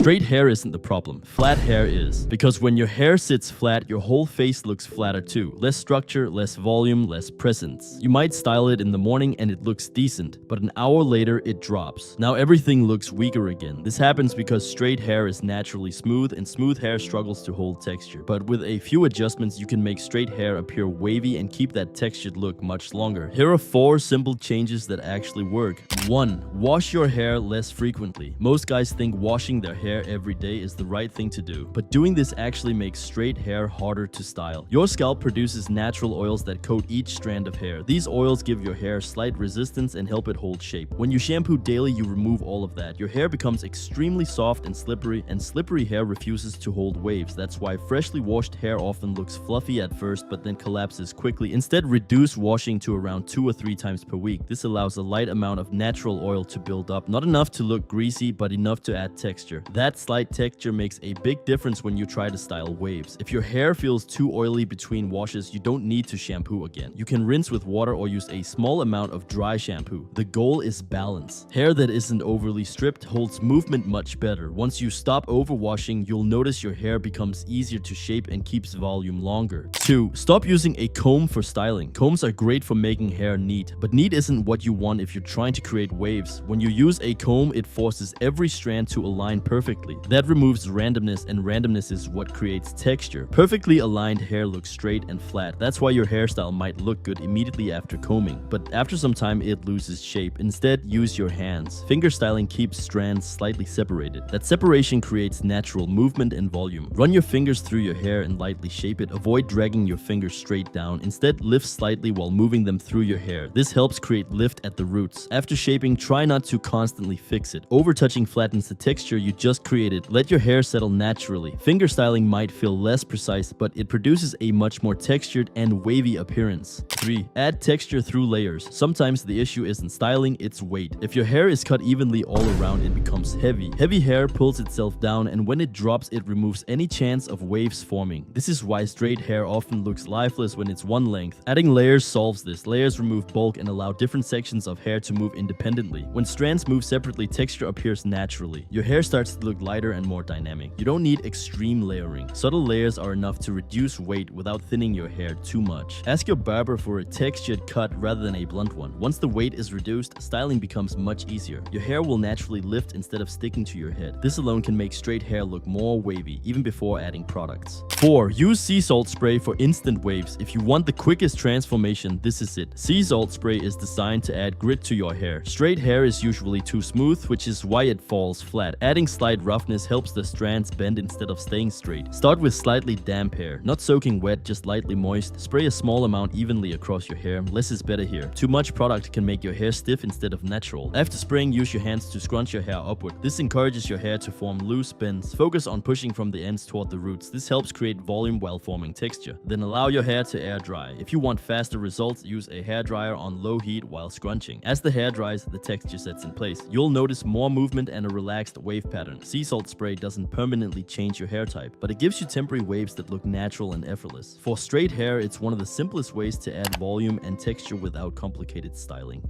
Straight hair isn't the problem, flat hair is. Because when your hair sits flat, your whole face looks flatter too. Less structure, less volume, less presence. You might style it in the morning and it looks decent, but an hour later it drops. Now everything looks weaker again. This happens because straight hair is naturally smooth and smooth hair struggles to hold texture. But with a few adjustments, you can make straight hair appear wavy and keep that textured look much longer. Here are 4 simple changes that actually work. 1. Wash your hair less frequently. Most guys think washing their hair every day is the right thing to do, but doing this actually makes straight hair harder to style. Your scalp produces natural oils that coat each strand of hair. These oils give your hair slight resistance and help it hold shape. When you shampoo daily, you remove all of that. Your hair becomes extremely soft and slippery hair refuses to hold waves. That's why freshly washed hair often looks fluffy at first, but then collapses quickly. Instead, reduce washing to around 2 or 3 times per week. This allows a light amount of natural oil to build up, not enough to look greasy, but enough to add texture. That slight texture makes a big difference when you try to style waves. If your hair feels too oily between washes, you don't need to shampoo again. You can rinse with water or use a small amount of dry shampoo. The goal is balance. Hair that isn't overly stripped holds movement much better. Once you stop overwashing, you'll notice your hair becomes easier to shape and keeps volume longer. 2. Stop using a comb for styling. Combs are great for making hair neat, but neat isn't what you want if you're trying to create waves. When you use a comb, it forces every strand to align perfectly. That removes randomness, and randomness is what creates texture. Perfectly aligned hair looks straight and flat. That's why your hairstyle might look good immediately after combing, but after some time it loses shape. Instead, use your hands. Finger styling keeps strands slightly separated. That separation creates natural movement and volume. Run your fingers through your hair and lightly shape it. Avoid dragging your fingers straight down. Instead, lift slightly while moving them through your hair. This helps create lift at the roots. After shaping, try not to constantly fix it. Over-touching flattens the texture you just created. Let your hair settle naturally. Finger styling might feel less precise, but it produces a much more textured and wavy appearance. 3. Add texture through layers. Sometimes the issue isn't styling, it's weight. If your hair is cut evenly all around, it becomes heavy. Heavy hair pulls itself down, and when it drops, it removes any chance of waves forming. This is why straight hair often looks lifeless when it's one length. Adding layers solves this. Layers remove bulk and allow different sections of hair to move independently. When strands move separately, texture appears naturally. Your hair starts to look lighter and more dynamic. You don't need extreme layering. Subtle layers are enough to reduce weight without thinning your hair too much. Ask your barber for a textured cut rather than a blunt one. Once the weight is reduced, styling becomes much easier. Your hair will naturally lift instead of sticking to your head. This alone can make straight hair look more wavy, even before adding products. 4. Use sea salt spray for instant waves. If you want the quickest transformation, this is it. Sea salt spray is designed to add grit to your hair. Straight hair is usually too smooth, which is why it falls flat. Adding slight roughness helps the strands bend instead of staying straight. Start with slightly damp hair. Not soaking wet, just lightly moist. Spray a small amount evenly across your hair. Less is better here. Too much product can make your hair stiff instead of natural. After spraying, use your hands to scrunch your hair upward. This encourages your hair to form loose bends. Focus on pushing from the ends toward the roots. This helps create volume while forming texture. Then allow your hair to air dry. If you want faster results, use a hairdryer on low heat while scrunching. As the hair dries, the texture sets in place. You'll notice more movement and a relaxed wave pattern. Sea salt spray doesn't permanently change your hair type, but it gives you temporary waves that look natural and effortless. For straight hair, it's one of the simplest ways to add volume and texture without complicated styling.